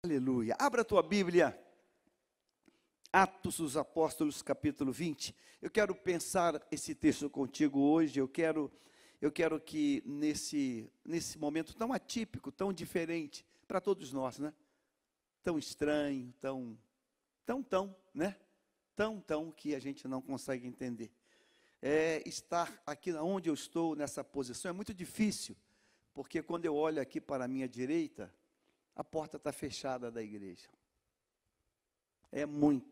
Aleluia. Abra a tua Bíblia, Atos dos Apóstolos, capítulo 20. Eu quero pensar esse texto contigo hoje. Eu quero que nesse momento tão atípico, tão diferente para todos nós, né? Tão estranho, né? Tão que a gente não consegue entender. Estar aqui onde eu estou, nessa posição, é muito difícil, porque quando eu olho aqui para a minha direita, a porta está fechada da igreja. É muito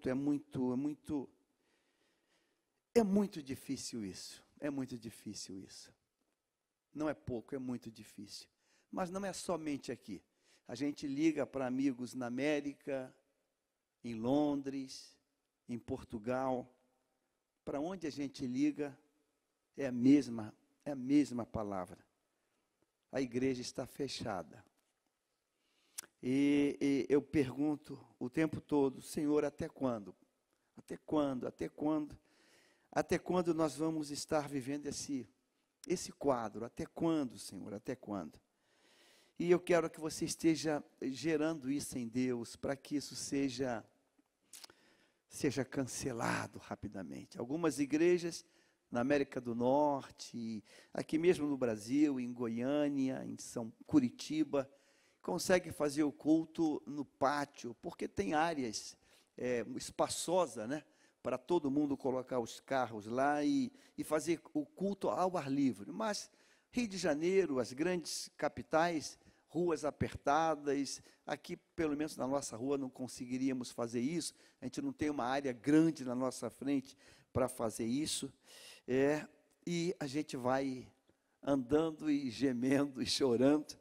difícil isso. É muito difícil isso. Não é pouco, é muito difícil. Mas não é somente aqui. A gente liga para amigos na América, em Londres, em Portugal. Para onde a gente liga, é a mesma palavra. A igreja está fechada. E eu pergunto o tempo todo: Senhor, até quando? Até quando? Até quando? Até quando nós vamos estar vivendo esse quadro? Até quando, Senhor? Até quando? E eu quero que você esteja gerando isso em Deus, para que isso seja cancelado rapidamente. Algumas igrejas na América do Norte, aqui mesmo no Brasil, em Goiânia, em Curitiba, consegue fazer o culto no pátio, porque tem áreas espaçosas, né, para todo mundo colocar os carros lá e fazer o culto ao ar livre. Mas Rio de Janeiro, as grandes capitais, ruas apertadas, aqui pelo menos na nossa rua não conseguiríamos fazer isso, a gente não tem uma área grande na nossa frente para fazer isso, e a gente vai andando e gemendo e chorando,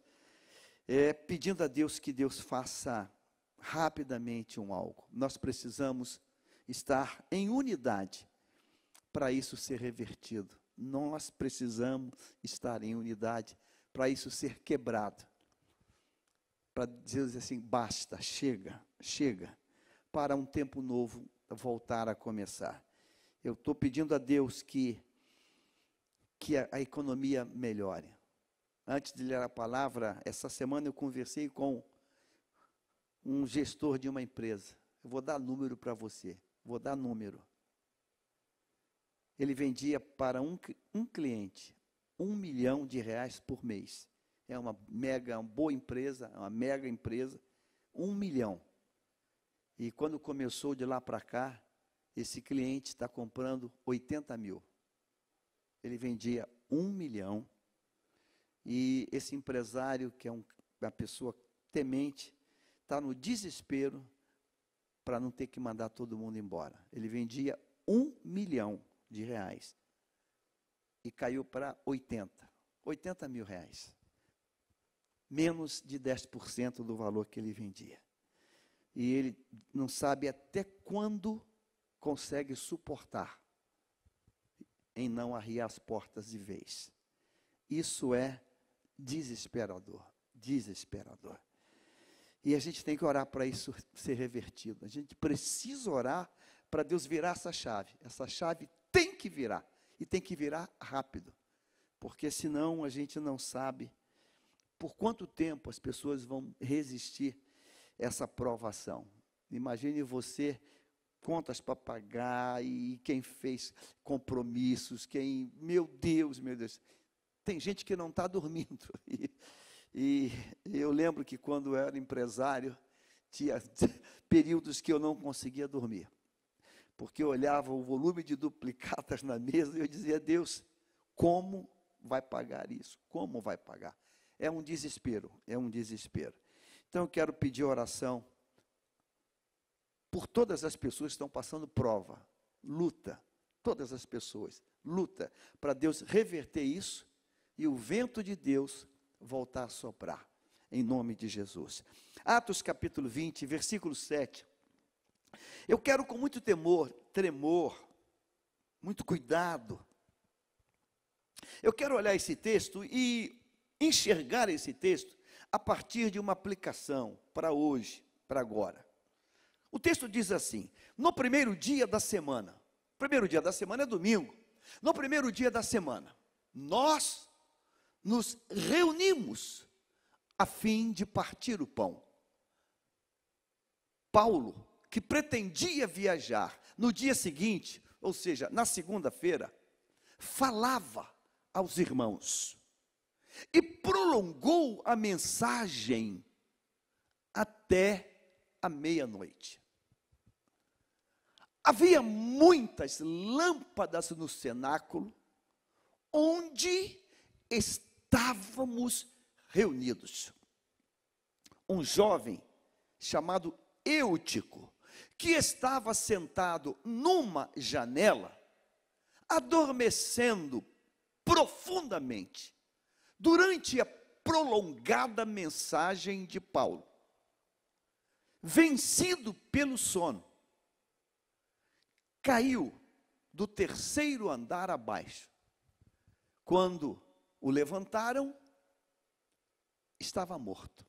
pedindo a Deus que Deus faça rapidamente algo. Nós precisamos estar em unidade para isso ser revertido. Nós precisamos estar em unidade para isso ser quebrado. Para dizer assim: basta, chega, para um tempo novo voltar a começar. Eu estou pedindo a Deus que a economia melhore. Antes de ler a palavra, essa semana eu conversei com um gestor de uma empresa. Eu vou dar número para você, Ele vendia para um cliente R$1 milhão por mês. É uma boa empresa, uma mega empresa, 1 milhão. E quando começou de lá para cá, esse cliente está comprando 80 mil. Ele vendia 1 milhão. E esse empresário, que é uma pessoa temente, está no desespero para não ter que mandar todo mundo embora. Ele vendia R$1 milhão e caiu para 80 mil reais. Menos de 10% do valor que ele vendia. E ele não sabe até quando consegue suportar em não arriar as portas de vez. Isso é desesperador. E a gente tem que orar para isso ser revertido. A gente precisa orar para Deus virar essa chave. Essa chave tem que virar, e tem que virar rápido, porque senão a gente não sabe por quanto tempo as pessoas vão resistir essa provação. Imagine você, contas para pagar, e quem fez compromissos, meu Deus, tem gente que não está dormindo. E eu lembro que quando eu era empresário, tinha períodos que eu não conseguia dormir, porque eu olhava o volume de duplicatas na mesa e eu dizia: Deus, como vai pagar isso? Como vai pagar? É um desespero. Então eu quero pedir oração por todas as pessoas que estão passando prova, luta, todas as pessoas, luta para Deus reverter isso e o vento de Deus voltar a soprar, em nome de Jesus. Atos capítulo 20, versículo 7. Eu quero com muito tremor, muito cuidado, eu quero olhar esse texto e enxergar esse texto a partir de uma aplicação para hoje, para agora. O texto diz assim: no primeiro dia da semana, é domingo, no primeiro dia da semana, nós nos reunimos a fim de partir o pão. Paulo, que pretendia viajar no dia seguinte, ou seja, na segunda-feira, falava aos irmãos e prolongou a mensagem até a meia-noite. Havia muitas lâmpadas no cenáculo onde estávamos reunidos. Um jovem chamado Eutico, que estava sentado numa janela, adormecendo profundamente durante a prolongada mensagem de Paulo, vencido pelo sono, caiu do terceiro andar abaixo. Quando o levantaram, estava morto.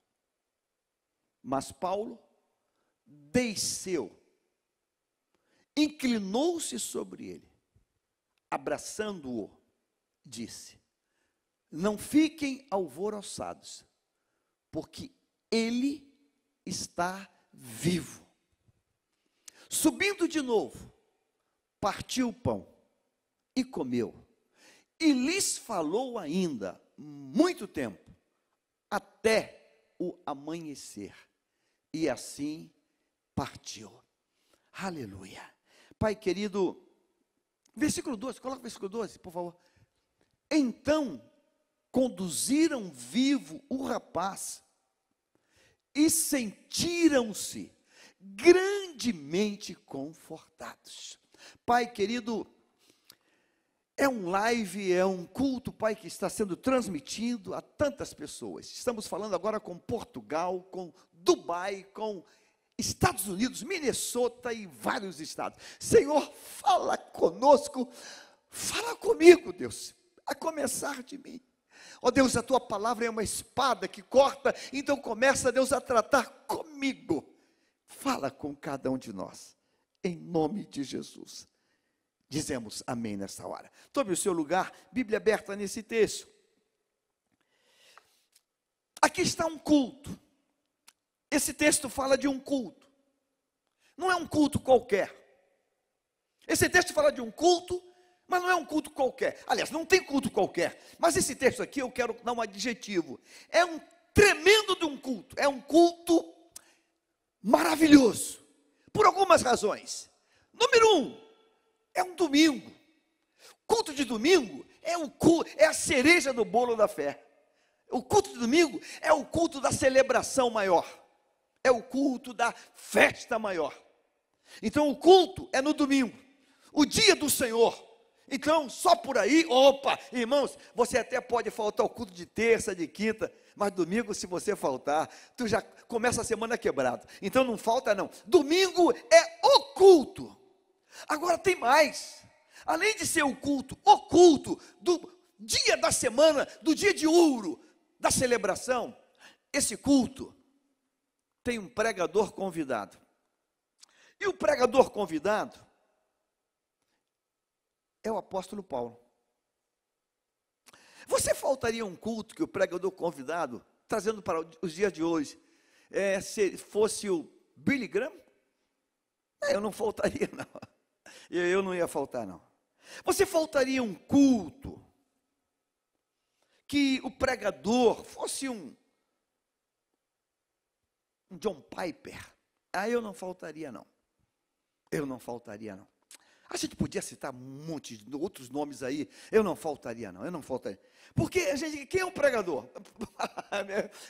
Mas Paulo desceu, inclinou-se sobre ele, abraçando-o, disse: não fiquem alvoroçados, porque ele está vivo. Subindo de novo, partiu o pão e comeu, e lhes falou ainda muito tempo, até o amanhecer, e assim partiu. Aleluia. Pai querido, versículo 12, coloca o versículo 12, por favor. Então conduziram vivo o rapaz e sentiram-se grandemente confortados. Pai querido, é um live, é um culto, Pai, que está sendo transmitido a tantas pessoas. Estamos falando agora com Portugal, com Dubai, com Estados Unidos, Minnesota e vários estados. Senhor, fala conosco, fala comigo, Deus, a começar de mim. Ó Deus, a tua palavra é uma espada que corta, então começa, Deus, a tratar comigo. Fala com cada um de nós, em nome de Jesus. Dizemos amém nessa hora. Tome o seu lugar, Bíblia aberta nesse texto. Aqui está um culto. Esse texto fala de um culto. Não é um culto qualquer. Esse texto fala de um culto, mas não é um culto qualquer. Aliás, não tem culto qualquer. Mas esse texto aqui eu quero dar um adjetivo. É um tremendo de um culto. É um culto maravilhoso. Por algumas razões. Número 1. É um domingo. Culto de domingo é a cereja do bolo da fé. O culto de domingo é o culto da celebração maior. É o culto da festa maior. Então o culto é no domingo, o dia do Senhor. Então só por aí, opa, irmãos, você até pode faltar o culto de terça, de quinta, mas domingo, se você faltar, tu já começa a semana quebrado. Então não falta não. Domingo é o culto. Agora tem mais, além de ser o culto do dia da semana, do dia de ouro, da celebração, esse culto tem um pregador convidado. E o pregador convidado é o apóstolo Paulo. Você faltaria um culto que o pregador convidado, trazendo para os dias de hoje, se fosse o Billy Graham? Eu não faltaria não. Eu não ia faltar não. Você faltaria um culto que o pregador fosse um John Piper? Eu não faltaria não. Eu não faltaria não. A gente podia citar um monte de outros nomes aí. Eu não faltaria não. Eu não faltaria. Porque a gente, quem é o pregador?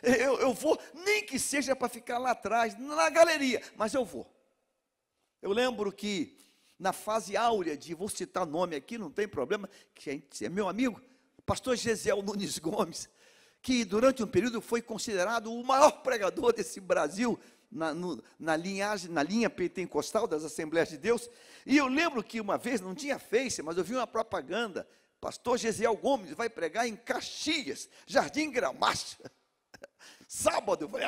eu vou, nem que seja para ficar lá atrás, na galeria, mas eu vou. Eu lembro que na fase áurea de, vou citar nome aqui, não tem problema, que é meu amigo, pastor Gesiel Nunes Gomes, que durante um período foi considerado o maior pregador desse Brasil, na linha pentecostal das Assembleias de Deus. E eu lembro que uma vez, não tinha Face, mas eu vi uma propaganda, pastor Gesiel Gomes vai pregar em Caxias, Jardim Gramacho. Sábado, eu falei,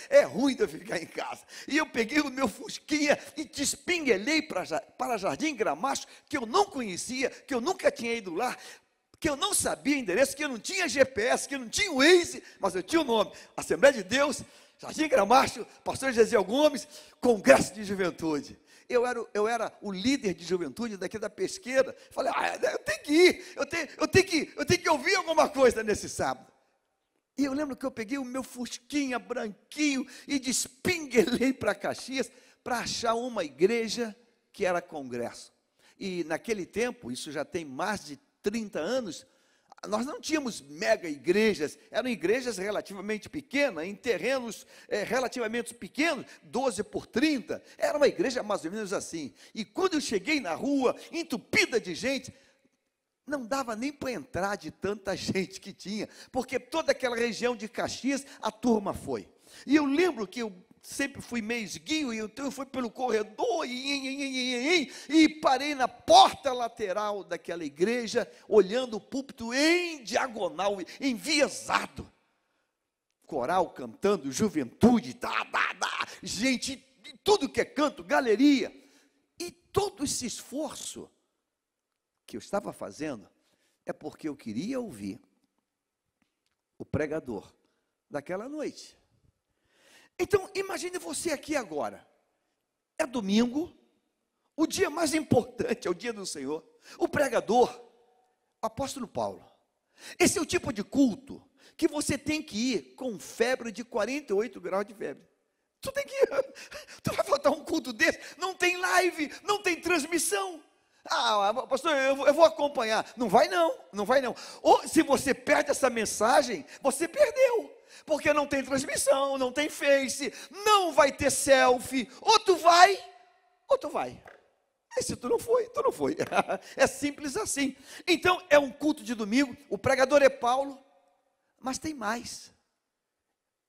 é ruim de eu ficar em casa. E eu peguei o meu fusquinha e despinguelei para Jardim Gramacho, que eu não conhecia, que eu nunca tinha ido lá, que eu não sabia endereço, que eu não tinha GPS, que eu não tinha Waze, mas eu tinha o nome, Assembleia de Deus, Jardim Gramacho, pastor Gesiel Gomes, congresso de juventude. Eu era o líder de juventude daqui da Pesqueira. Falei, eu tenho que ir, eu tenho que ouvir alguma coisa nesse sábado. E eu lembro que eu peguei o meu fusquinha branquinho e despinguelei para Caxias para achar uma igreja que era congresso. E naquele tempo, isso já tem mais de 30 anos, nós não tínhamos mega igrejas, eram igrejas relativamente pequenas, em terrenos relativamente pequenos, 12 por 30, era uma igreja mais ou menos assim. E quando eu cheguei na rua, entupida de gente, não dava nem para entrar de tanta gente que tinha, porque toda aquela região de Caxias, a turma foi. E eu lembro que eu sempre fui meio esguio, e então eu fui pelo corredor, e parei na porta lateral daquela igreja, olhando o púlpito em diagonal, enviesado. Coral cantando, juventude, gente, tudo que é canto, galeria. E todo esse esforço que eu estava fazendo, é porque eu queria ouvir o pregador daquela noite. Então, imagine você aqui agora, é domingo, o dia mais importante, é o dia do Senhor, o pregador, o apóstolo Paulo. Esse é o tipo de culto que você tem que ir com febre de 48 graus de febre. Tu tem que ir, tu vai faltar um culto desse, não tem live, não tem transmissão. Pastor, eu vou acompanhar. Não vai não. Ou se você perde essa mensagem, você perdeu. Porque não tem transmissão, não tem Face, não vai ter selfie. Ou tu vai, ou tu vai. E se tu não foi, tu não foi. É simples assim. Então, é um culto de domingo, o pregador é Paulo, mas tem mais.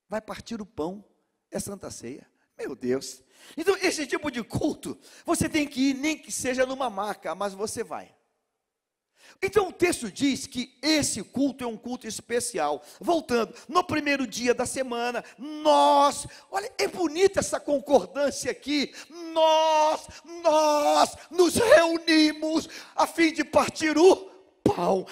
Vai partir o pão, é Santa Ceia. Meu Deus. Então, esse tipo de culto, você tem que ir, nem que seja numa maca, mas você vai. Então, o texto diz que esse culto é um culto especial. Voltando, no primeiro dia da semana, olha, é bonita essa concordância aqui, nós nos reunimos a fim de partir o pão.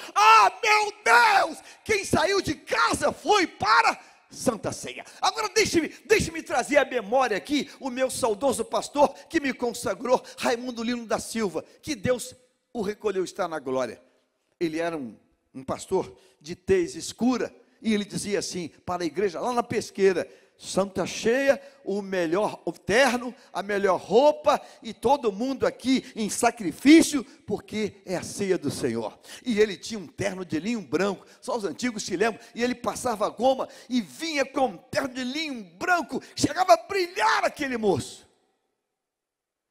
Meu Deus, quem saiu de casa foi para Santa Ceia. Agora deixe-me trazer à memória aqui o meu saudoso pastor que me consagrou, Raimundo Lino da Silva, que Deus o recolheu, está na glória. Ele era um pastor de tez escura, e ele dizia assim para a igreja lá na Pesqueira: Santa Ceia, o melhor terno, a melhor roupa, e todo mundo aqui em sacrifício, porque é a ceia do Senhor. E ele tinha um terno de linho branco, só os antigos se lembram, e ele passava goma, e vinha com um terno de linho branco, chegava a brilhar aquele moço.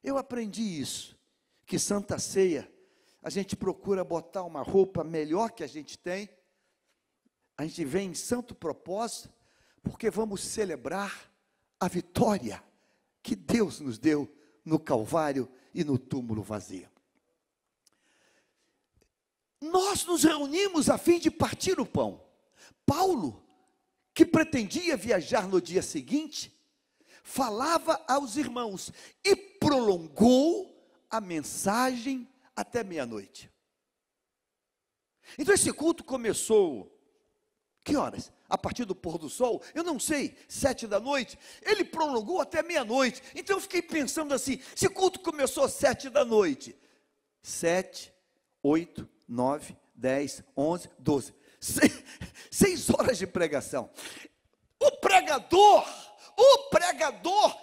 Eu aprendi isso, que Santa Ceia, a gente procura botar uma roupa melhor que a gente tem, a gente vem em santo propósito, porque vamos celebrar a vitória que Deus nos deu no Calvário e no túmulo vazio. Nós nos reunimos a fim de partir o pão. Paulo, que pretendia viajar no dia seguinte, falava aos irmãos e prolongou a mensagem até meia-noite. Então esse culto começou, que horas? A partir do pôr do sol? Eu não sei, 7 da noite. Ele prolongou até meia-noite. Então eu fiquei pensando assim, se o culto começou às 7 da noite, 7, 8, 9, 10, 11, 12, 6 horas de pregação. O pregador,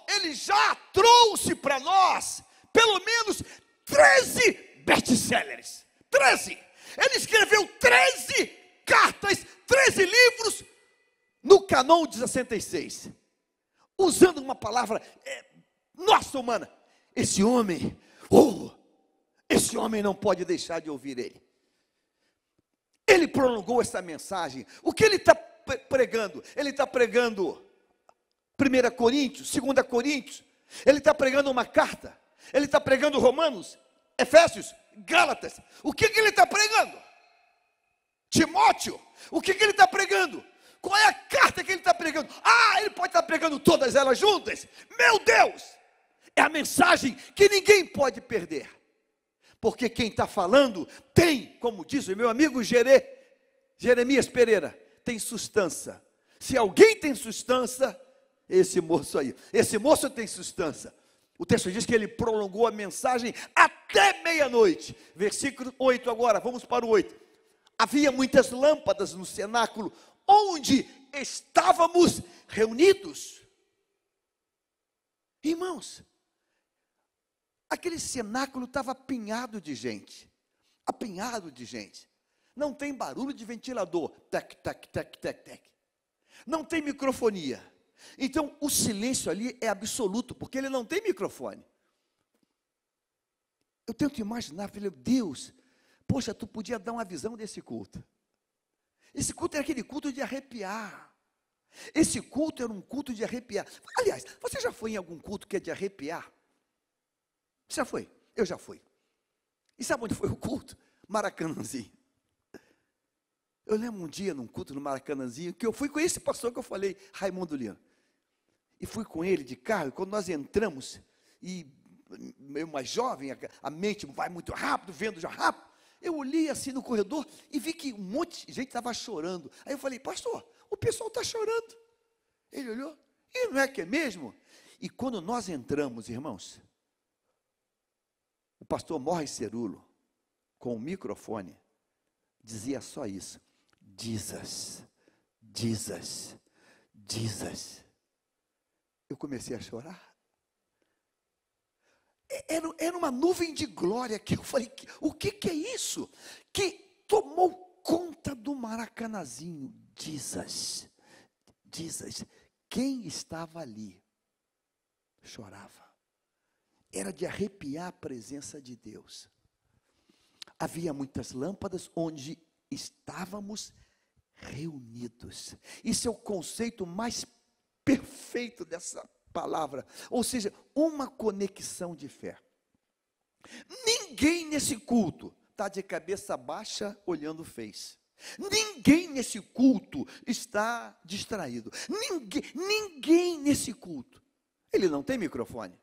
ele já trouxe para nós, pelo menos 13 best-sellers, 13, ele escreveu 13 cartas, 13 livros, no Cânon de 66, usando uma palavra, nossa humana, esse homem não pode deixar de ouvir ele prolongou essa mensagem. O que ele está pregando? Ele está pregando 1 Coríntios, 2 Coríntios, ele está pregando uma carta, ele está pregando Romanos, Efésios, Gálatas. O que ele está pregando? Timóteo. O que ele está pregando? Qual é a carta que ele está pregando? Ele pode estar pregando todas elas juntas. Meu Deus! É a mensagem que ninguém pode perder. Porque quem está falando tem, como diz o meu amigo Jeremias Pereira, tem sustância. Se alguém tem sustância, esse moço aí. Esse moço tem substância. O texto diz que ele prolongou a mensagem até meia-noite. Versículo 8 agora, vamos para o 8. Havia muitas lâmpadas no cenáculo, onde estávamos reunidos. Irmãos, aquele cenáculo estava apinhado de gente. Apinhado de gente. Não tem barulho de ventilador. Tec, tec, tec, tec, tec. Não tem microfonia. Então, o silêncio ali é absoluto, porque ele não tem microfone. Eu tento imaginar, falei, Deus, poxa, tu podia dar uma visão desse culto. Esse culto era aquele culto de arrepiar. Esse culto era um culto de arrepiar. Aliás, você já foi em algum culto que é de arrepiar? Já foi? Eu já fui. E sabe onde foi o culto? Maracanãzinho. Eu lembro um dia num culto no Maracanãzinho, que eu fui com esse pastor que eu falei, Raimundo Liano. E fui com ele de carro, e quando nós entramos, e eu mais jovem, a mente vai muito rápido, vendo já rápido, eu olhei assim no corredor e vi que um monte de gente estava chorando. Aí eu falei, pastor, o pessoal está chorando. Ele olhou, e não é que é mesmo? E quando nós entramos, irmãos, o pastor Morris Cerulo, com o microfone, dizia só isso, Jesus, Jesus, Jesus. Eu comecei a chorar. Era uma nuvem de glória que eu falei, o que é isso? Que tomou conta do Maracanãzinho. Jesus, Jesus. Quem estava ali chorava. Era de arrepiar a presença de Deus. Havia muitas lâmpadas onde estávamos reunidos. Isso é o conceito mais perfeito dessa palavra, ou seja, uma conexão de fé. Ninguém nesse culto está de cabeça baixa olhando o Face. Ninguém nesse culto está distraído. Ninguém nesse culto. Ele não tem microfone.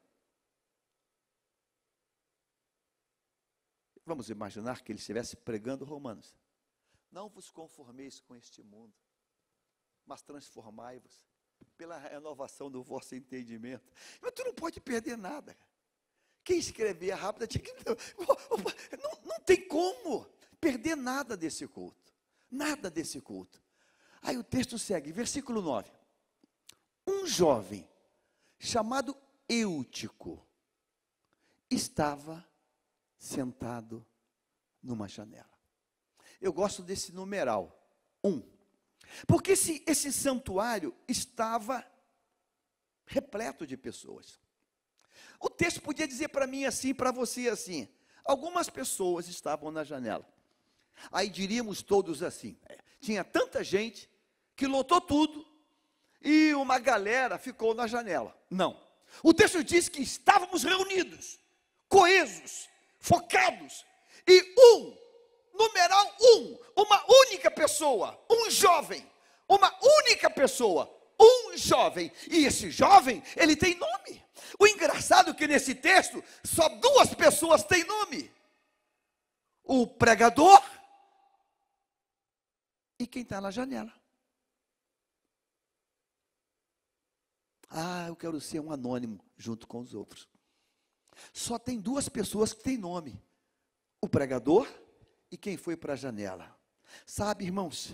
Vamos imaginar que ele estivesse pregando Romanos. Não vos conformeis com este mundo, mas transformai-vos pela renovação do vosso entendimento. Mas tu não pode perder nada. Quem escrever rápido, não tem como perder nada desse culto. Nada desse culto. Aí o texto segue, versículo 9. Um jovem chamado Eutico estava sentado numa janela. Eu gosto desse numeral, 1. Porque esse santuário estava repleto de pessoas. O texto podia dizer para mim assim, para você assim. Algumas pessoas estavam na janela. Aí diríamos todos assim. Tinha tanta gente que lotou tudo e uma galera ficou na janela. Não. O texto diz que estávamos reunidos, coesos, focados. E numeral 1, uma única pessoa, um jovem, uma única pessoa, um jovem, e esse jovem, ele tem nome. O engraçado é que nesse texto, só 2 pessoas têm nome, o pregador, e quem está na janela. Ah, eu quero ser um anônimo, junto com os outros. Só tem 2 pessoas que têm nome, o pregador e quem foi para a janela. Sabe, irmãos,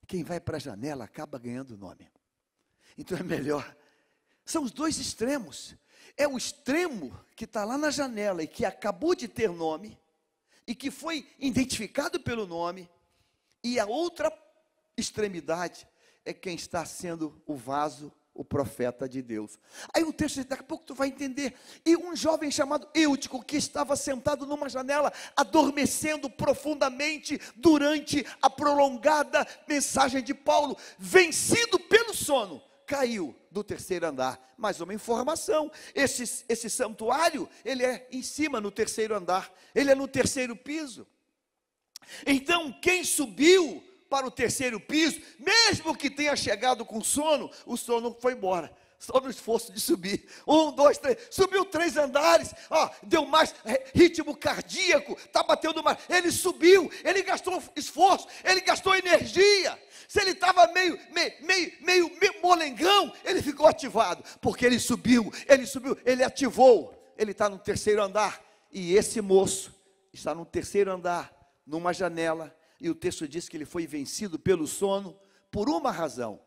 quem vai para a janela acaba ganhando nome. Então é melhor. São os 2 extremos. É o extremo que está lá na janela e que acabou de ter nome, e que foi identificado pelo nome, e a outra extremidade é quem está sendo o vaso, o profeta de Deus. Aí o texto, daqui a pouco tu vai entender. E um jovem chamado Eutico, que estava sentado numa janela, adormecendo profundamente durante a prolongada mensagem de Paulo, vencido pelo sono, caiu do 3º andar. Mais uma informação, esse santuário, ele é em cima, no 3º andar, ele é no 3º piso. Então quem subiu para o 3º piso, mesmo que tenha chegado com sono, o sono foi embora. só no esforço de subir. 1, 2, 3, subiu 3 andares, deu mais ritmo cardíaco, está batendo mais. Ele subiu, ele gastou esforço, ele gastou energia. Se ele estava meio molengão, ele ficou ativado, porque ele subiu, ele ativou. Ele está no 3º andar, e esse moço está no 3º andar, numa janela, e o texto diz que ele foi vencido pelo sono, por uma razão.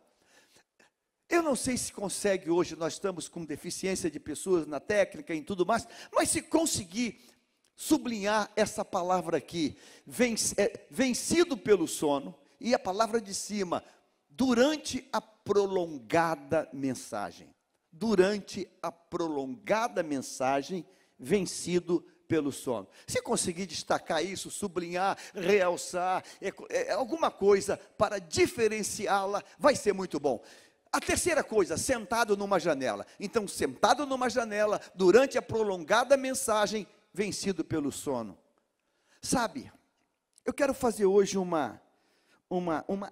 Eu não sei se consegue hoje, nós estamos com deficiência de pessoas na técnica e em tudo mais, mas se conseguir sublinhar essa palavra aqui, vencido pelo sono, e a palavra de cima, durante a prolongada mensagem. Durante a prolongada mensagem, vencido pelo sono. Se conseguir destacar isso, sublinhar, realçar, alguma coisa para diferenciá-la, vai ser muito bom. A terceira coisa, sentado numa janela. Então, sentado numa janela, durante a prolongada mensagem, vencido pelo sono. Sabe, eu quero fazer hoje uma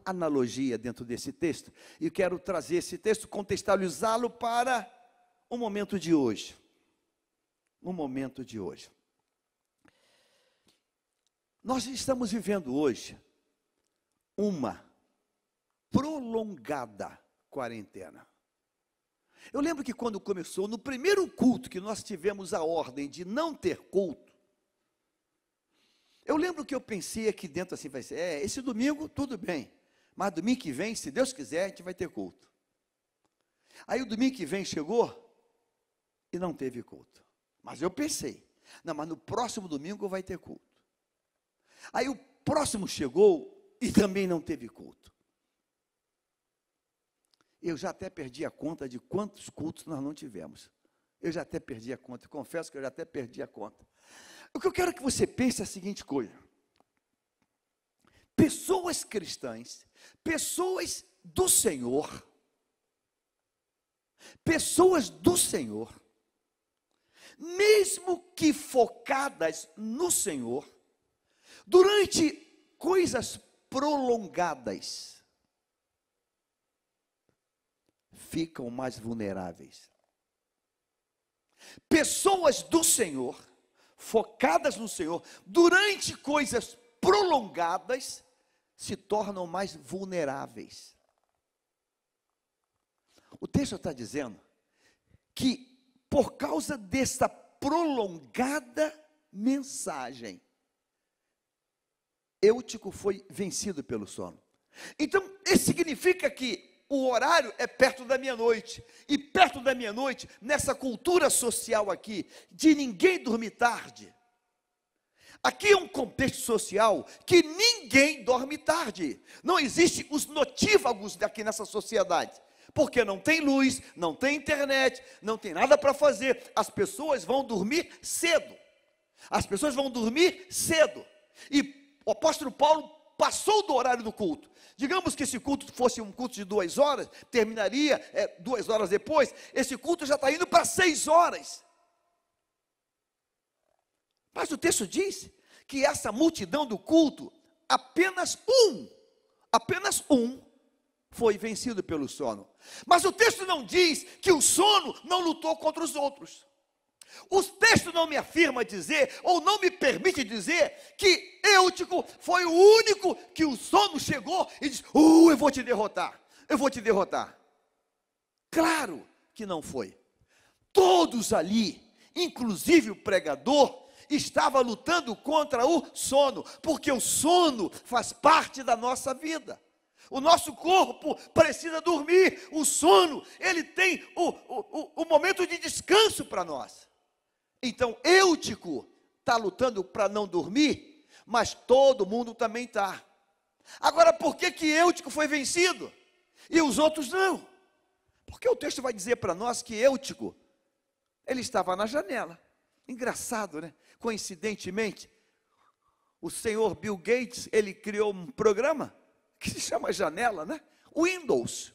analogia dentro desse texto, e quero trazer esse texto, contextualizá-lo para o momento de hoje. O momento de hoje. Nós estamos vivendo hoje uma prolongada quarentena. Eu lembro que quando começou, no primeiro culto que nós tivemos a ordem de não ter culto, eu lembro que eu pensei aqui dentro assim, vai ser, esse domingo tudo bem, mas domingo que vem, se Deus quiser, a gente vai ter culto. Aí o domingo que vem chegou e não teve culto. Mas eu pensei, não, mas no próximo domingo vai ter culto. Aí o próximo chegou e também não teve culto. Eu já até perdi a conta de quantos cultos nós não tivemos. Eu já até perdi a conta, confesso que eu já até perdi a conta. O que eu quero que você pense é a seguinte coisa. Pessoas cristãs, pessoas do Senhor, mesmo que focadas no Senhor, durante coisas prolongadas, ficam mais vulneráveis. Pessoas do Senhor, focadas no Senhor, durante coisas prolongadas, se tornam mais vulneráveis. O texto está dizendo que, por causa dessa prolongada mensagem, Eutico foi vencido pelo sono. Então, isso significa que o horário é perto da meia-noite, e perto da meia-noite, nessa cultura social aqui, de ninguém dormir tarde, aqui é um contexto social que ninguém dorme tarde, não existe os notívagos daqui nessa sociedade, porque não tem luz, não tem internet, não tem nada para fazer, as pessoas vão dormir cedo, e o apóstolo Paulo passou do horário do culto. Digamos que esse culto fosse um culto de 2 horas, terminaria 2 horas depois, esse culto já está indo para 6 horas. Mas o texto diz que essa multidão do culto, apenas um foi vencido pelo sono. Mas o texto não diz que o sono não lutou contra os outros. O texto não me afirma dizer, ou não me permite dizer, que Eutico foi o único que o sono chegou e disse, eu vou te derrotar. Claro que não foi. Todos ali, inclusive o pregador, estava lutando contra o sono, porque o sono faz parte da nossa vida. O nosso corpo precisa dormir, o sono, ele tem o momento de descanso para nós. Então, Eutico está lutando para não dormir, mas todo mundo também está. Agora, por que Eutico foi vencido e os outros não? Porque o texto vai dizer para nós que Eutico, ele estava na janela. Engraçado, né? Coincidentemente, o senhor Bill Gates, ele criou um programa que se chama janela, né? Windows.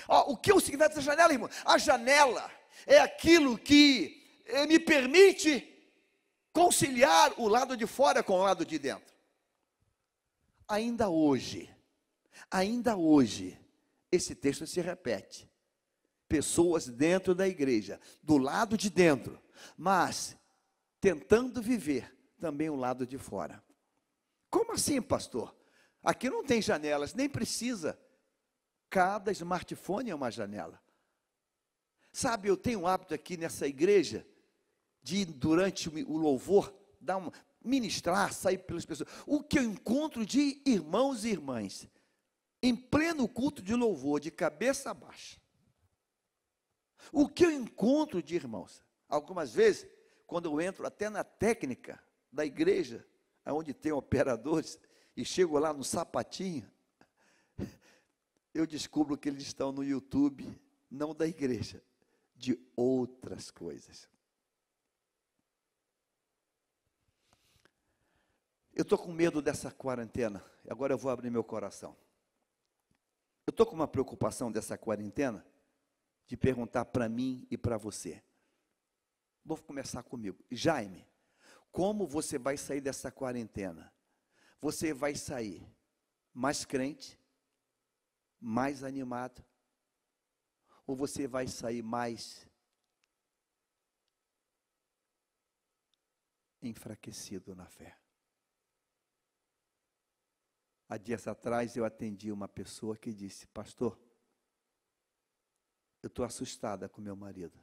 O que é o significado da janela, irmão? A janela é aquilo que me permite conciliar o lado de fora com o lado de dentro. Ainda hoje, esse texto se repete. pessoas dentro da igreja, do lado de dentro, mas tentando viver também o lado de fora. Como assim, pastor? Aqui não tem janelas, nem precisa. Cada smartphone é uma janela. Sabe, eu tenho um hábito aqui nessa igreja, de durante o louvor, ministrar, sair pelas pessoas. O que eu encontro de irmãos e irmãs, em pleno culto de louvor, de cabeça baixa. O que eu encontro de irmãos, algumas vezes, quando eu entro até na técnica da igreja, onde tem operadores, e chego lá no sapatinho, eu descubro que eles estão no YouTube, não da igreja, de outras coisas. Eu estou com medo dessa quarentena, agora eu vou abrir meu coração. Eu estou com uma preocupação dessa quarentena, de perguntar para mim e para você. Vou começar comigo. Jaime, como você vai sair dessa quarentena? Você vai sair mais crente, mais animado, ou você vai sair mais enfraquecido na fé? Há dias atrás eu atendi uma pessoa que disse: pastor, eu estou assustada com meu marido.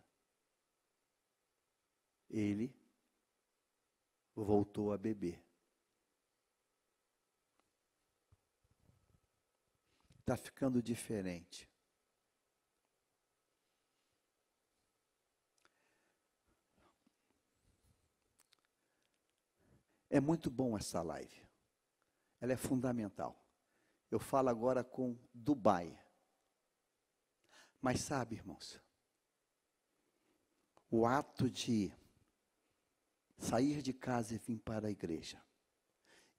Ele voltou a beber. Está ficando diferente. É muito bom essa live. Ela é fundamental. Eu falo agora com Dubai. Mas sabe, irmãos, o ato de sair de casa e vir para a igreja,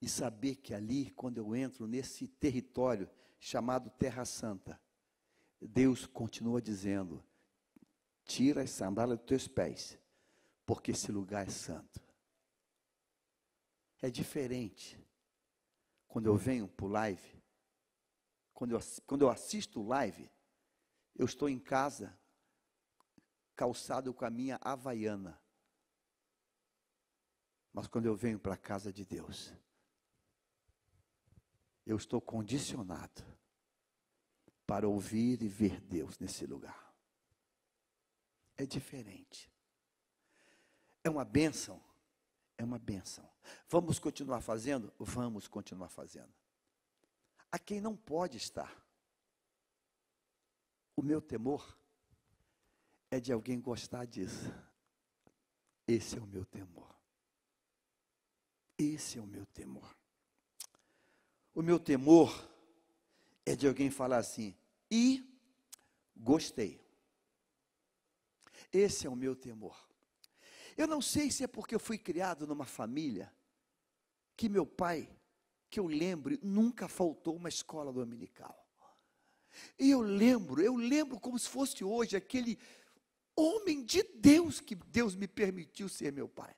e saber que ali, quando eu entro nesse território chamado Terra Santa, Deus continua dizendo: tira as sandálias dos teus pés, porque esse lugar é santo. É diferente quando eu venho para o live, quando eu assisto o live, eu estou em casa, calçado com a minha havaiana. Mas quando eu venho para a casa de Deus, eu estou condicionado para ouvir e ver Deus nesse lugar. É diferente. É uma bênção. É uma bênção. Vamos continuar fazendo? Vamos continuar fazendo. A quem não pode estar, o meu temor é de alguém gostar disso. Esse é o meu temor. Esse é o meu temor. O meu temor é de alguém falar assim: e gostei. Esse é o meu temor. Eu não sei se é porque eu fui criado numa família que meu pai, que eu lembre, nunca faltou uma escola dominical. E eu lembro como se fosse hoje aquele homem de Deus que Deus me permitiu ser meu pai.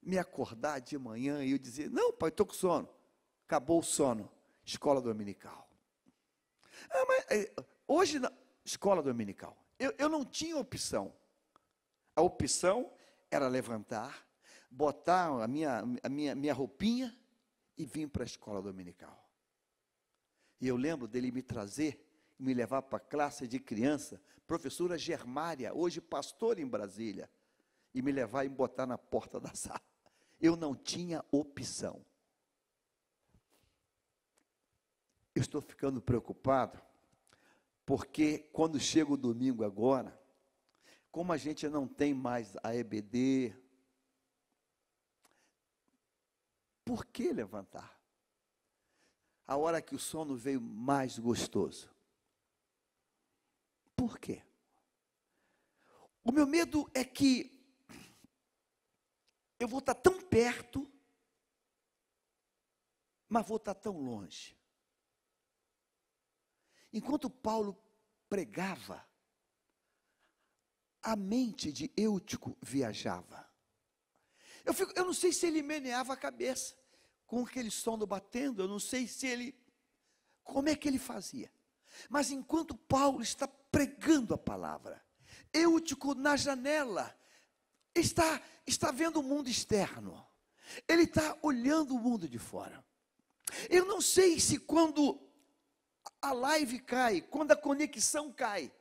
Me acordar de manhã e eu dizer: não, pai, estou com sono. Acabou o sono. Escola dominical. Hoje, escola dominical. Eu não tinha opção. A opção era levantar, botar a minha roupinha e vir para a escola dominical. E eu lembro dele me trazer, me levar para a classe de criança, professora Germária, hoje pastora em Brasília, e me levar e me botar na porta da sala. Eu não tinha opção. Eu estou ficando preocupado, porque quando chega o domingo agora, como a gente não tem mais a EBD, por que levantar? A hora que o sono veio mais gostoso. Por quê? O meu medo é que eu vou estar tão perto, mas vou estar tão longe. Enquanto Paulo pregava, a mente de Eutico viajava. Eu não sei se ele meneava a cabeça com aquele sono batendo, eu não sei se ele, como é que ele fazia. Mas enquanto Paulo está pregando a palavra. Eutico, na janela, está vendo o mundo externo. Ele está olhando o mundo de fora. Eu não sei se quando a live cai, quando a conexão cai,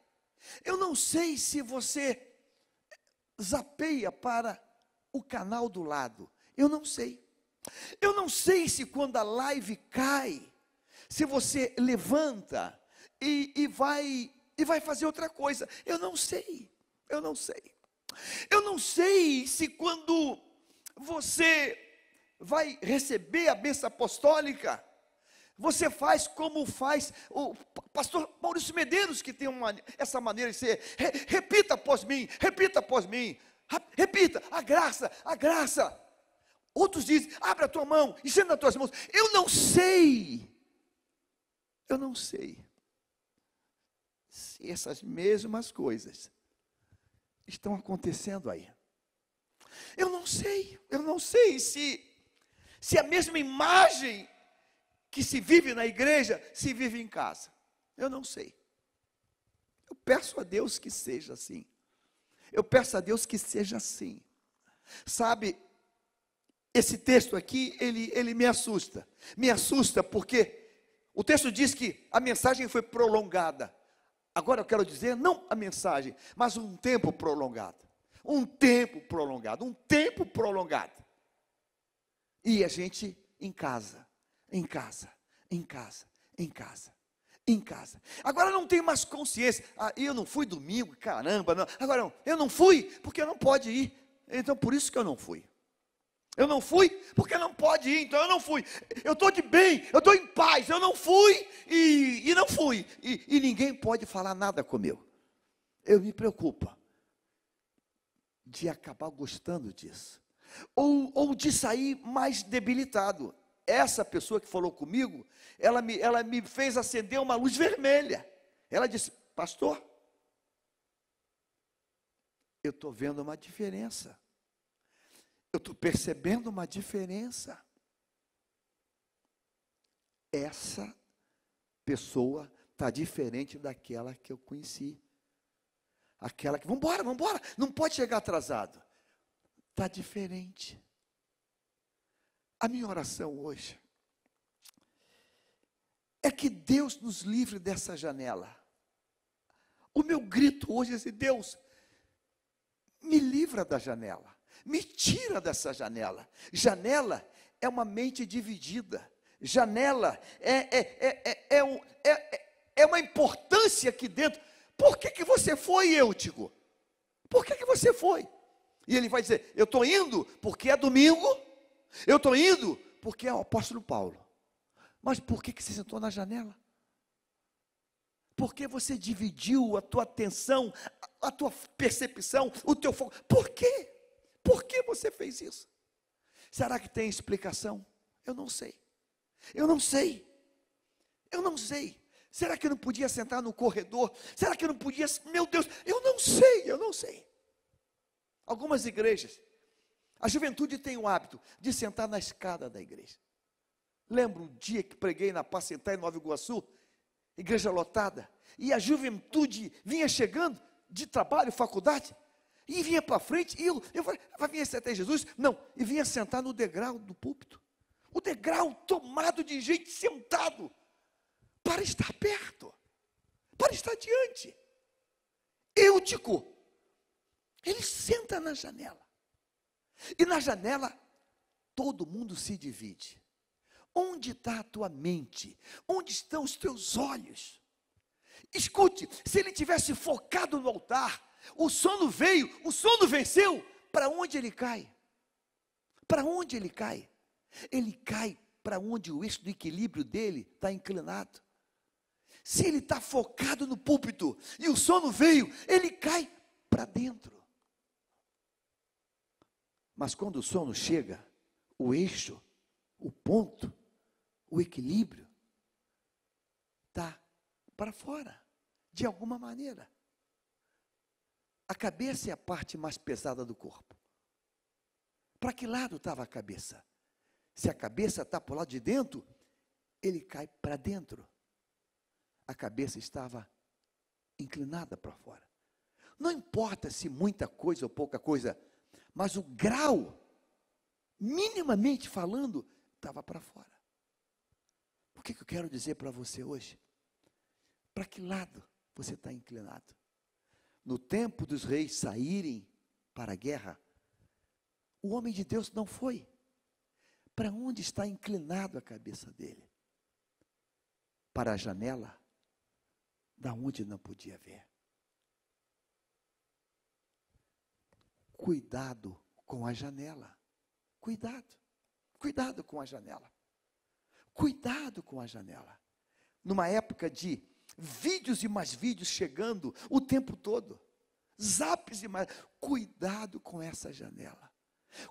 eu não sei se você zapeia para o canal do lado. Eu não sei. Eu não sei se quando a live cai, se você levanta e vai fazer outra coisa. Eu não sei. Eu não sei. Eu não sei se quando você vai receber a bênção apostólica, você faz como faz o pastor Maurício Medeiros, que tem essa maneira de ser. Repita após mim, repita após mim. Repita, a graça, a graça. Outros dizem, abre a tua mão, estenda as tuas mãos. Eu não sei se essas mesmas coisas estão acontecendo aí. Eu não sei se a mesma imagem que se vive na igreja, se vive em casa. Eu não sei. Eu peço a Deus que seja assim. Eu peço a Deus que seja assim. Sabe, esse texto aqui, ele me assusta. Me assusta porque o texto diz que a mensagem foi prolongada. Agora eu quero dizer, não a mensagem, mas um tempo prolongado. Um tempo prolongado, um tempo prolongado. E a gente em casa. Em casa, em casa, em casa, em casa. Agora não tenho mais consciência. Eu não fui domingo, caramba. Não. Agora não, eu não fui porque não pode ir. Então por isso que eu não fui. Eu não fui porque não pode ir, então eu não fui. Eu estou de bem, eu estou em paz. Eu não fui e não fui. E ninguém pode falar nada comigo. Eu me preocupo de acabar gostando disso. Ou de sair mais debilitado. Essa pessoa que falou comigo, ela me fez acender uma luz vermelha. Ela disse, pastor, eu estou vendo uma diferença. Eu estou percebendo uma diferença. Essa pessoa está diferente daquela que eu conheci. Aquela que, vamos embora, não pode chegar atrasado. Está diferente. A minha oração hoje é que Deus nos livre dessa janela. O meu grito hoje é assim, Deus, me livra da janela, me tira dessa janela. Janela é uma mente dividida. Janela é uma importância aqui dentro. Por que você foi, Eutico? Por que você foi? E ele vai dizer, eu estou indo porque é domingo. Eu estou indo porque é o apóstolo Paulo. Mas por que você sentou na janela? Por que você dividiu a tua atenção, a tua percepção, o teu foco? Por quê? Por que você fez isso? Será que tem explicação? Eu não sei. Eu não sei. Eu não sei. Será que eu não podia sentar no corredor? Será que eu não podia? Meu Deus, eu não sei. Algumas igrejas, a juventude tem o hábito de sentar na escada da igreja. Lembro um dia que preguei na Pacentar em Nova Iguaçu, igreja lotada, e a juventude vinha chegando de trabalho, faculdade, e vinha para frente, e eu falei, vai vir até Jesus? Não, e vinha sentar no degrau do púlpito. O degrau tomado de gente sentado, para estar perto, para estar diante. Eutico, ele senta na janela. E na janela, todo mundo se divide. Onde está a tua mente? Onde estão os teus olhos? Escute, se ele tivesse focado no altar, o sono veio, o sono venceu, para onde ele cai? Para onde ele cai? Ele cai para onde o eixo do equilíbrio dele está inclinado. Se ele está focado no púlpito e o sono veio, ele cai para dentro. Mas quando o sono chega, o eixo, o ponto, o equilíbrio, está para fora, de alguma maneira. A cabeça é a parte mais pesada do corpo. Para que lado estava a cabeça? Se a cabeça está para o lado de dentro, ele cai para dentro. A cabeça estava inclinada para fora. Não importa se muita coisa ou pouca coisa, mas o grau, minimamente falando, estava para fora. O que eu quero dizer para você hoje? Para que lado você está inclinado? No tempo dos reis saírem para a guerra, o homem de Deus não foi. Para onde está inclinado a cabeça dele? Para a janela, da onde não podia ver. Cuidado com a janela. Cuidado com a janela. Cuidado com a janela. Numa época de vídeos e mais vídeos chegando o tempo todo. Zaps e mais. Cuidado com essa janela.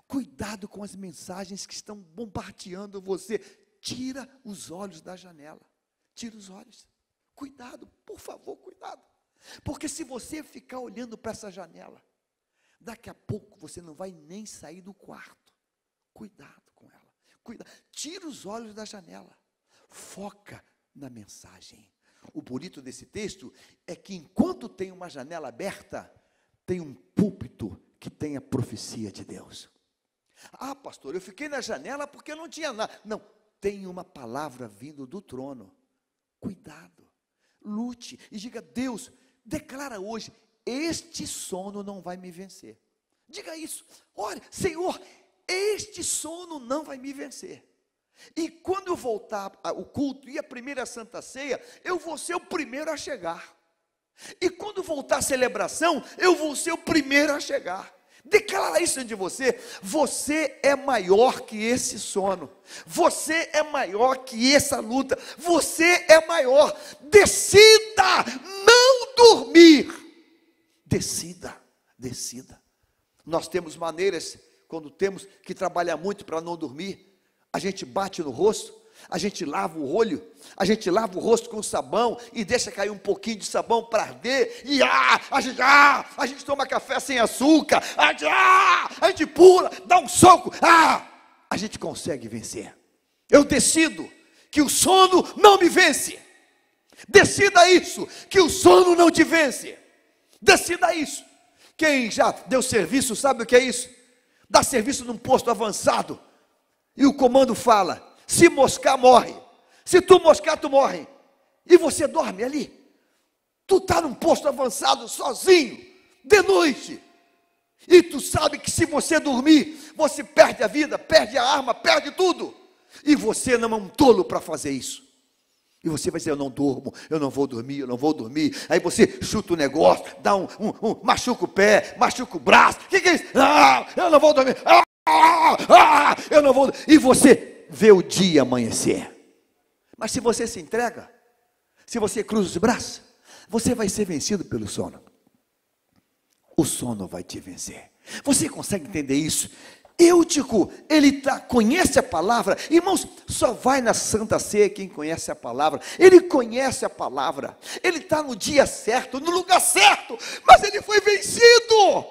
Cuidado com as mensagens que estão bombardeando você. Tira os olhos da janela. Tira os olhos. Cuidado, por favor, cuidado. Porque se você ficar olhando para essa janela, daqui a pouco você não vai nem sair do quarto. Cuidado com ela. Cuidado. Tira os olhos da janela. Foca na mensagem. O bonito desse texto é que enquanto tem uma janela aberta, tem um púlpito que tem a profecia de Deus. Ah, pastor, eu fiquei na janela porque não tinha nada. Não, tem uma palavra vindo do trono. Cuidado. Lute e diga: Deus, declara hoje, este sono não vai me vencer. Diga isso. Olha, Senhor, este sono não vai me vencer. E quando eu voltar ao culto e a primeira Santa Ceia, eu vou ser o primeiro a chegar. E quando voltar a celebração, eu vou ser o primeiro a chegar. Declara isso dentro de você. Você é maior que esse sono. Você é maior que essa luta. Você é maior. Decida não dormir. Decida. Nós temos maneiras, quando temos que trabalhar muito para não dormir, a gente bate no rosto, a gente lava o olho, a gente lava o rosto com sabão e deixa cair um pouquinho de sabão para arder, e a gente toma café sem açúcar, a gente pula, dá um soco, a gente consegue vencer. Eu decido que o sono não me vence. Decida isso, que o sono não te vence. Decida isso. Quem já deu serviço sabe o que é isso? Dá serviço num posto avançado e o comando fala: se moscar, morre. Se tu moscar, tu morre. E você dorme ali. Tu está num posto avançado sozinho, de noite. E tu sabe que se você dormir, você perde a vida, perde a arma, perde tudo. E você não é um tolo para fazer isso. E você vai dizer: eu não durmo, eu não vou dormir. Aí você chuta o negócio, dá machuca o pé, machuca o braço. O que é isso? Eu não vou dormir. Eu não vou. E você vê o dia amanhecer. Mas se você se entrega, se você cruza os braços, você vai ser vencido pelo sono. O sono vai te vencer. Você consegue entender isso? Eutico, ele conhece a palavra. Irmãos, só vai na Santa Ceia quem conhece a palavra. Ele conhece a palavra. Ele está no dia certo, no lugar certo. Mas ele foi vencido.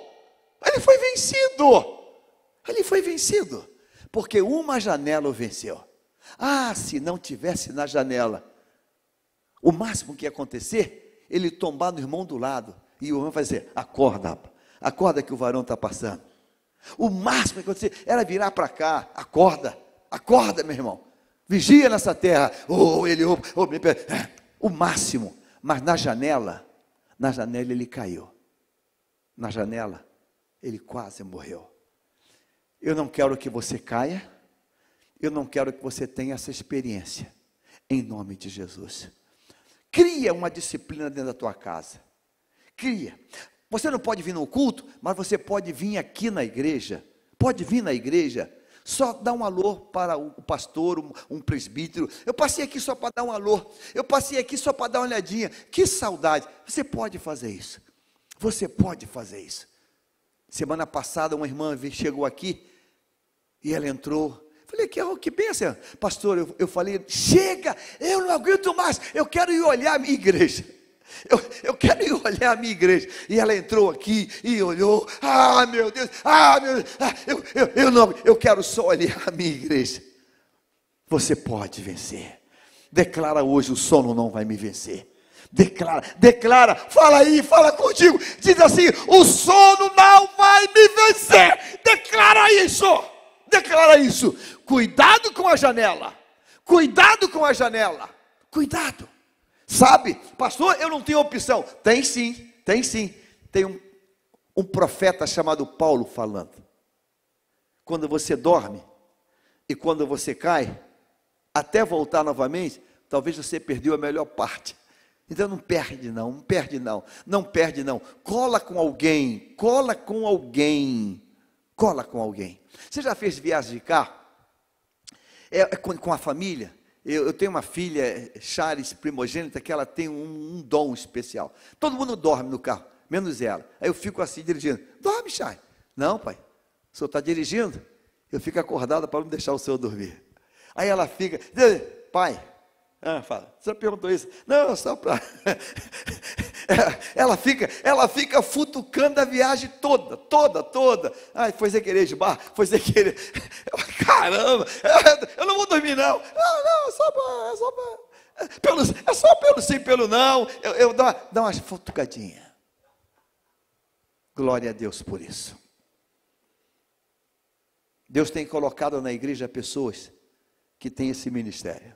Ele foi vencido. Porque uma janela o venceu. Se não tivesse na janela, o máximo que ia acontecer, ele tombar no irmão do lado. E o irmão vai dizer: acorda que o varão está passando. O máximo que acontecia era virar para cá: acorda, meu irmão, vigia nessa terra. O máximo. Mas na janela ele caiu. Na janela ele quase morreu. Eu não quero que você caia. Eu não quero que você tenha essa experiência. Em nome de Jesus. Cria uma disciplina dentro da tua casa. Cria. Você não pode vir no culto, mas você pode vir aqui na igreja. Pode vir na igreja. Só dar um alô para o pastor, um presbítero. Eu passei aqui só para dar um alô. Eu passei aqui só para dar uma olhadinha. Que saudade. Você pode fazer isso. Você pode fazer isso. Semana passada uma irmã chegou aqui e ela entrou. Falei: que pensa, pastor? Eu falei: chega, eu não aguento mais. Eu quero ir olhar a minha igreja. Eu quero ir olhar a minha igreja. E ela entrou aqui e olhou. Meu Deus, eu quero só olhar a minha igreja. Você pode vencer. Declara hoje: o sono não vai me vencer. Declara, fala aí, fala contigo. Diz assim: o sono não vai me vencer. Declara isso. Cuidado com a janela. Cuidado. Sabe, pastor, eu não tenho opção. Tem sim. Tem um profeta chamado Paulo falando. Quando você dorme e quando você cai, até voltar novamente, talvez você perdeu a melhor parte. Então não perde não. Cola com alguém. Você já fez viagem de carro? Com a família? Eu tenho uma filha, Charis, primogênita, que ela tem um dom especial. Todo mundo dorme no carro, menos ela. Aí eu fico assim dirigindo. Dorme, Charis. Não, pai. O senhor está dirigindo? Eu fico acordada para não deixar o senhor dormir. Aí ela fica, pai, fala, você perguntou isso? Não, só para... ela fica futucando a viagem toda. Ai, foi sem querer de bar, foi sem querer. Caramba, eu não vou dormir não. Não, é só pelo sim, pelo não. Eu dou uma futucadinha. Glória a Deus por isso. Deus tem colocado na igreja pessoas que têm esse ministério.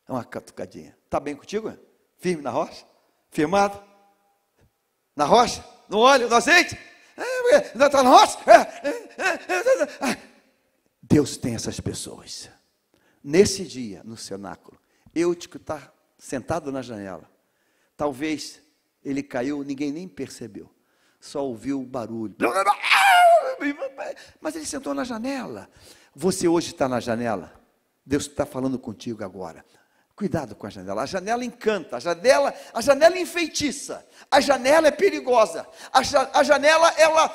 É uma catucadinha. Está bem contigo? Firme na rocha? Firmado? Na rocha? No óleo? No azeite? Está na rocha? Deus tem essas pessoas. Nesse dia, no cenáculo, Eutico está sentado na janela. Talvez ele caiu, ninguém nem percebeu. Só ouviu o barulho. Mas ele sentou na janela. Você hoje está na janela. Deus está falando contigo agora. Cuidado com a janela. A janela encanta. A janela enfeitiça. A janela é perigosa. A janela, ela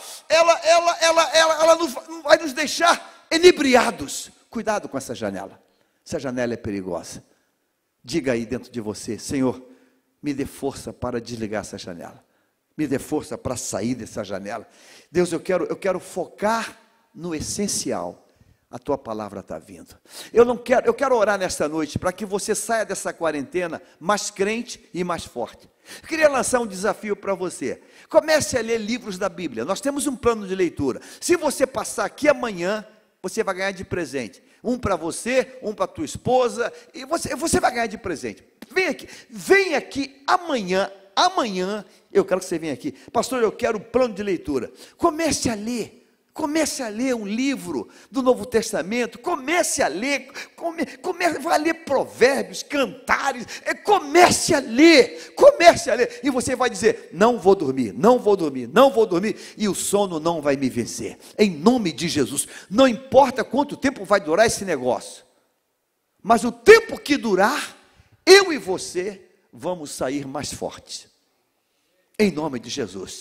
não vai nos deixar enebriados. Cuidado com essa janela. Essa janela é perigosa. Diga aí dentro de você: Senhor, me dê força para desligar essa janela. Me dê força para sair dessa janela. Deus, eu quero focar no essencial. A tua palavra está vindo. Eu quero orar nesta noite para que você saia dessa quarentena mais crente e mais forte. Eu queria lançar um desafio para você. Comece a ler livros da Bíblia. Nós temos um plano de leitura. Se você passar aqui amanhã, você vai ganhar de presente. Um para você, um para a tua esposa, e você vai ganhar de presente. Vem aqui amanhã, eu quero que você venha aqui. Pastor, eu quero um plano de leitura. Comece a ler um livro do Novo Testamento. Comece a ler Provérbios, Cantares. Comece a ler. E você vai dizer: não vou dormir. E o sono não vai me vencer. Em nome de Jesus. Não importa quanto tempo vai durar esse negócio. Mas o tempo que durar, eu e você vamos sair mais fortes. Em nome de Jesus.